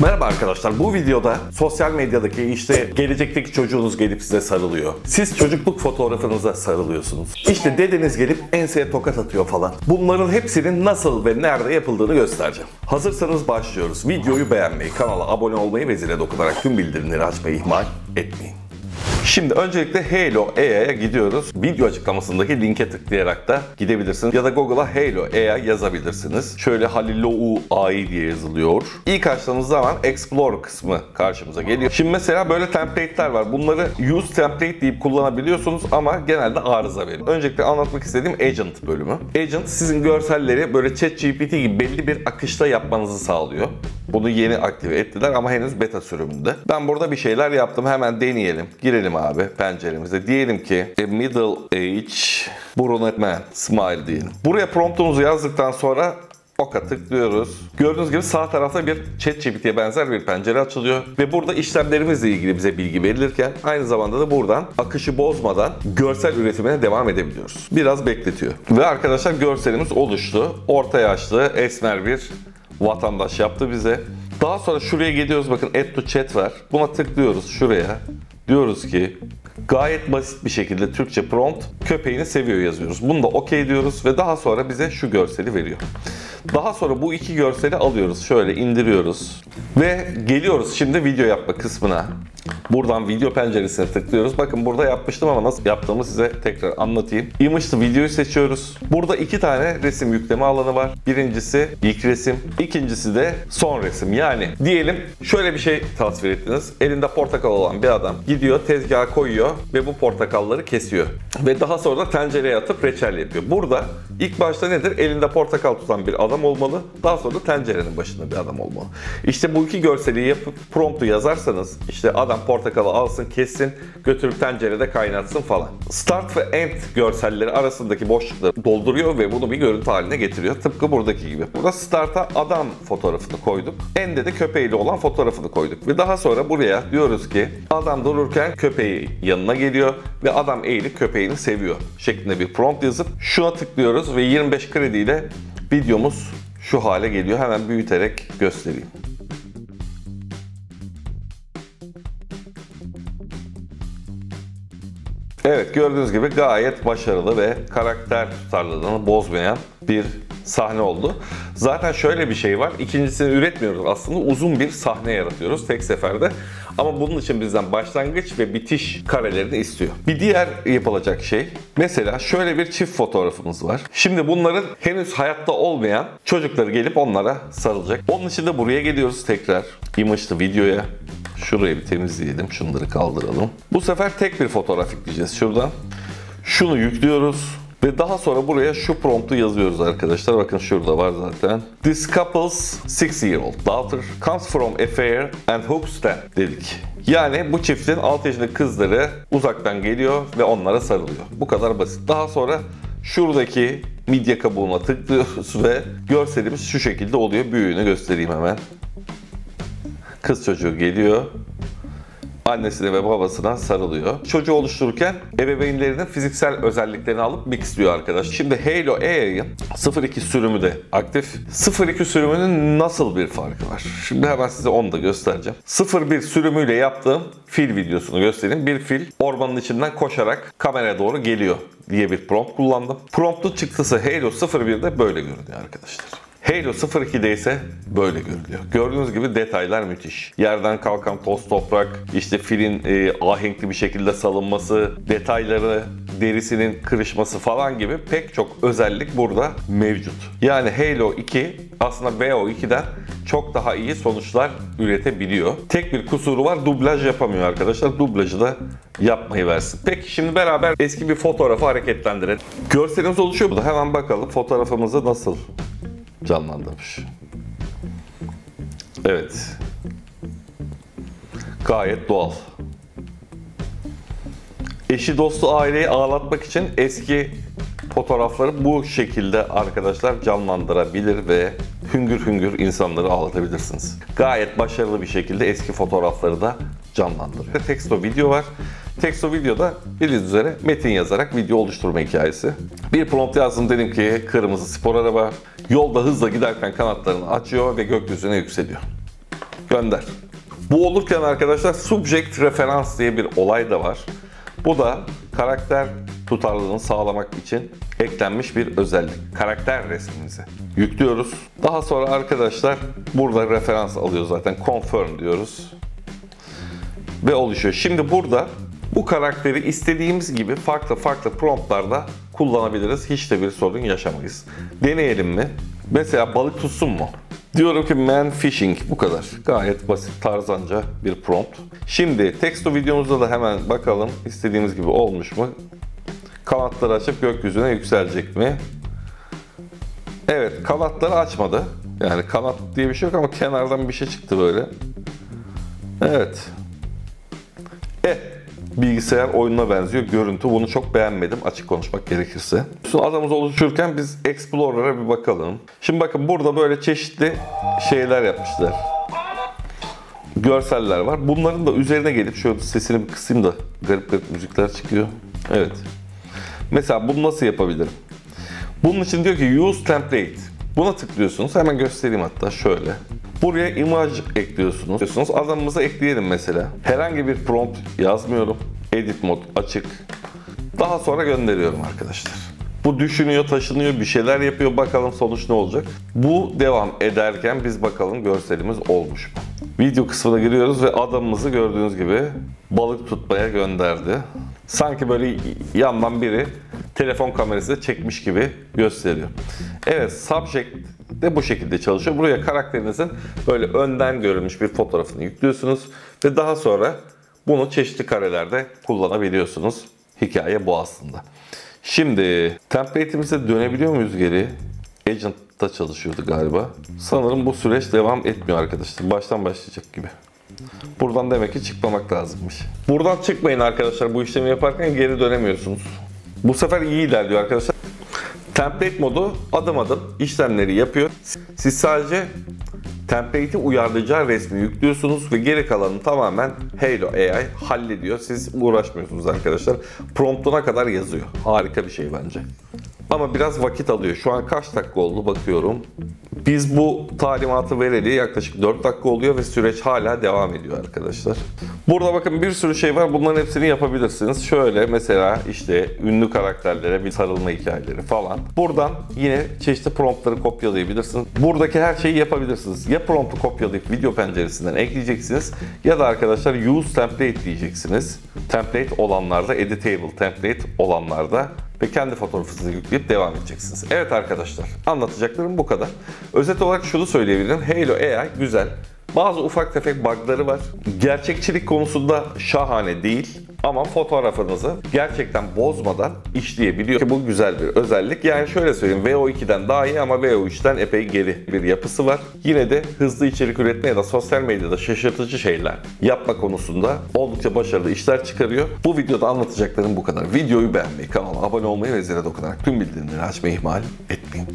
Merhaba arkadaşlar, bu videoda sosyal medyadaki işte gelecekteki çocuğunuz gelip size sarılıyor. Siz çocukluk fotoğrafınıza sarılıyorsunuz. İşte dedeniz gelip enseye tokat atıyor falan. Bunların hepsinin nasıl ve nerede yapıldığını göstereceğim. Hazırsanız başlıyoruz. Videoyu beğenmeyi, kanala abone olmayı ve zile dokunarak tüm bildirimleri açmayı ihmal etmeyin. Şimdi öncelikle Halo AI'ya gidiyoruz. Video açıklamasındaki linke tıklayarak da gidebilirsiniz. Ya da Google'a Halo AI yazabilirsiniz. Şöyle Halilou AI diye yazılıyor. İlk açtığımız zaman Explore kısmı karşımıza geliyor. Şimdi mesela böyle template'ler var. Bunları Use Template deyip kullanabiliyorsunuz ama genelde arıza veriyor. Öncelikle anlatmak istediğim Agent bölümü. Agent sizin görselleri böyle ChatGPT gibi belli bir akışta yapmanızı sağlıyor. Bunu yeni aktive ettiler ama henüz beta sürümünde. Ben burada bir şeyler yaptım. Hemen deneyelim. Girelim abi penceremize. Diyelim ki middle age brunette man smile diyelim. Buraya promptumuzu yazdıktan sonra oka tıklıyoruz. Gördüğünüz gibi sağ tarafta bir ChatGPT'ye benzer bir pencere açılıyor ve burada işlemlerimizle ilgili bize bilgi verilirken aynı zamanda da buradan akışı bozmadan görsel üretimine devam edebiliyoruz. Biraz bekletiyor. Ve arkadaşlar görselimiz oluştu. Orta yaşlı, esmer bir vatandaş yaptı bize. Daha sonra şuraya gidiyoruz, bakın Add to Chat var. Buna tıklıyoruz şuraya. Diyoruz ki gayet basit bir şekilde Türkçe prompt köpeğini seviyor yazıyoruz. Bunu da OK diyoruz ve daha sonra bize şu görseli veriyor. Daha sonra bu iki görseli alıyoruz. Şöyle indiriyoruz ve geliyoruz şimdi video yapma kısmına. Buradan video penceresine tıklıyoruz. Bakın burada yapmıştım ama nasıl yaptığımı size tekrar anlatayım. Image to videoyu seçiyoruz. Burada iki tane resim yükleme alanı var. Birincisi ilk resim, ikincisi de son resim. Yani diyelim şöyle bir şey tasvir ettiniz. Elinde portakal olan bir adam gidiyor, tezgaha koyuyor ve bu portakalları kesiyor. Ve daha sonra da tencereye atıp reçel yapıyor. Burada ilk başta nedir? Elinde portakal tutan bir adam olmalı. Daha sonra da tencerenin başında bir adam olmalı. İşte bu iki görseli yapıp promptu yazarsanız işte adam portakalı alsın, kessin, götürüp tencerede kaynatsın falan. Start ve end görselleri arasındaki boşlukları dolduruyor ve bunu bir görüntü haline getiriyor. Tıpkı buradaki gibi. Burada start'a adam fotoğrafını koyduk. End'e de köpeğiyle olan fotoğrafını koyduk. Ve daha sonra buraya diyoruz ki adam dururken köpeği yanına geliyor ve adam eğilip köpeğini seviyor şeklinde bir prompt yazıp şuna tıklıyoruz ve 25 krediyle videomuz şu hale geliyor. Hemen büyüterek göstereyim. Evet, gördüğünüz gibi gayet başarılı ve karakter tutarlılığını bozmayan bir sahne oldu. Zaten şöyle bir şey var. İkincisini üretmiyoruz aslında. Uzun bir sahne yaratıyoruz tek seferde. Ama bunun için bizden başlangıç ve bitiş karelerini istiyor. Bir diğer yapılacak şey, mesela şöyle bir çift fotoğrafımız var. Şimdi bunların henüz hayatta olmayan çocukları gelip onlara sarılacak. Onun için de buraya geliyoruz tekrar. Image to videoya. Şurayı bir temizleyelim. Şunları kaldıralım. Bu sefer tek bir fotoğraf yükleyeceğiz şuradan. Şunu yüklüyoruz. Ve daha sonra buraya şu promptu yazıyoruz arkadaşlar. Bakın şurada var zaten. This couple's 6-year-old daughter comes from a fair and hopes them dedik. Yani bu çiftin 6 yaşındaki kızları uzaktan geliyor ve onlara sarılıyor. Bu kadar basit. Daha sonra şuradaki midye kabuğuna tıklıyoruz ve görselimiz şu şekilde oluyor. Büyüğünü göstereyim hemen. Kız çocuğu geliyor. Annesine ve babasına sarılıyor. Çocuğu oluştururken ebeveynlerinin fiziksel özelliklerini alıp mixliyor arkadaş. Şimdi Halo AI'ın 02 sürümü de aktif. 02 sürümünün nasıl bir farkı var? Şimdi hemen size onu da göstereceğim. 01 sürümüyle yaptığım fil videosunu göstereyim. Bir fil ormanın içinden koşarak kameraya doğru geliyor diye bir prompt kullandım. Promptun çıktısı Halo 01'de böyle görünüyor arkadaşlar. Halo 02'de ise böyle görülüyor. Gördüğünüz gibi detaylar müthiş. Yerden kalkan toz toprak, işte filin ahenkli bir şekilde salınması, detayları, derisinin kırışması falan gibi pek çok özellik burada mevcut. Yani Halo 2 aslında VO2'den çok daha iyi sonuçlar üretebiliyor. Tek bir kusuru var, dublaj yapamıyor arkadaşlar. Dublajı da yapmayı versin. Peki şimdi beraber eski bir fotoğrafı hareketlendirelim. Görselimiz oluşuyor burada. Hemen bakalım fotoğrafımızı nasıl canlandırmış. Evet. Gayet doğal. Eşi dostu aileyi ağlatmak için eski fotoğrafları bu şekilde arkadaşlar canlandırabilir ve hüngür hüngür insanları ağlatabilirsiniz. Gayet başarılı bir şekilde eski fotoğrafları da canlandırıyor. Teksto video var. Teksto videoda bildiğiniz üzere metin yazarak video oluşturma hikayesi. Bir prompt yazdım, dedim ki kırmızı spor araba yolda hızla giderken kanatlarını açıyor ve gökyüzüne yükseliyor. gönder. Bu olurken arkadaşlar subject referans diye bir olay da var. Bu da karakter tutarlılığını sağlamak için eklenmiş bir özellik. Karakter resmimizi yüklüyoruz. Daha sonra arkadaşlar burada referans alıyor zaten. Confirm diyoruz. Ve oluşuyor. Şimdi burada bu karakteri istediğimiz gibi farklı promptlarda kullanabiliriz. Hiç de bir sorun yaşamayız. Deneyelim mi? Mesela balık tutsun mu? Diyorum ki man fishing. Bu kadar. Gayet basit, tarzanca bir prompt. Şimdi text to videomuzda da hemen bakalım istediğimiz gibi olmuş mu? Kanatları açıp gökyüzüne yükselecek mi? Evet, kanatları açmadı. Yani kanat diye bir şey yok ama kenardan bir şey çıktı böyle. Evet. Bilgisayar oyununa benziyor görüntü. Bunu çok beğenmedim açık konuşmak gerekirse. Adamımız oluşurken biz Explorer'a bir bakalım. Şimdi bakın burada böyle çeşitli şeyler yapmışlar. Görseller var. Bunların da üzerine gelip şöyle sesini bir kısayım da garip müzikler çıkıyor. Evet. Mesela bunu nasıl yapabilirim? Bunun için diyor ki use template. Buna tıklıyorsunuz. Hemen göstereyim hatta şöyle. Buraya imaj ekliyorsunuz. Adamımıza ekleyelim mesela. Herhangi bir prompt yazmıyorum. Edit mod açık. Daha sonra gönderiyorum arkadaşlar. Bu düşünüyor, taşınıyor, bir şeyler yapıyor. Bakalım sonuç ne olacak? Bu devam ederken biz bakalım görselimiz olmuş mu? Video kısmına giriyoruz ve adamımızı gördüğünüz gibi balık tutmaya gönderdi. Sanki böyle yandan biri telefon kamerası çekmiş gibi gösteriyor. Evet, subject de bu şekilde çalışıyor. Buraya karakterinizin böyle önden görülmüş bir fotoğrafını yüklüyorsunuz ve daha sonra bunu çeşitli karelerde kullanabiliyorsunuz. Hikaye bu aslında. Şimdi template'imize dönebiliyor muyuz geri? Agent'ta çalışıyordu galiba. Sanırım bu süreç devam etmiyor arkadaşlar. Baştan başlayacak gibi. Buradan demek ki çıkmamak lazımmış. Buradan çıkmayın arkadaşlar, bu işlemi yaparken geri dönemiyorsunuz. Bu sefer iyi ilerliyor arkadaşlar. Template modu adım adım işlemleri yapıyor. Siz sadece template'i uyarlayacağı resmi yüklüyorsunuz ve geri kalanını tamamen Halo AI hallediyor. Siz uğraşmıyorsunuz arkadaşlar. Promptuna kadar yazıyor. Harika bir şey bence. Ama biraz vakit alıyor. Şu an kaç dakika oldu bakıyorum. Biz bu talimatı vereli yaklaşık 4 dakika oluyor ve süreç hala devam ediyor arkadaşlar. Burada bakın bir sürü şey var. Bunların hepsini yapabilirsiniz. Şöyle mesela işte ünlü karakterlere bir sarılma hikayeleri falan. Buradan yine çeşitli promptları kopyalayabilirsiniz. Buradaki her şeyi yapabilirsiniz. Ya promptu kopyalayıp video penceresinden ekleyeceksiniz ya da arkadaşlar use template diyeceksiniz. Template olanlarda, editable template olanlarda ve kendi fotoğrafınızı yükleyip devam edeceksiniz. Evet arkadaşlar, anlatacaklarım bu kadar. Özet olarak şunu söyleyebilirim. Halo AI güzel. Bazı ufak tefek bug'ları var. Gerçekçilik konusunda şahane değil. Ama fotoğrafınızı gerçekten bozmadan işleyebiliyor. Ki bu güzel bir özellik. Yani şöyle söyleyeyim, VO2'den daha iyi ama VO3'ten epey geri bir yapısı var. Yine de hızlı içerik üretme ya da sosyal medyada şaşırtıcı şeyler yapma konusunda oldukça başarılı işler çıkarıyor. Bu videoda anlatacaklarım bu kadar. Videoyu beğenmeyi, kanala abone olmayı ve zile dokunarak tüm bildirimleri açmayı ihmal etmeyin.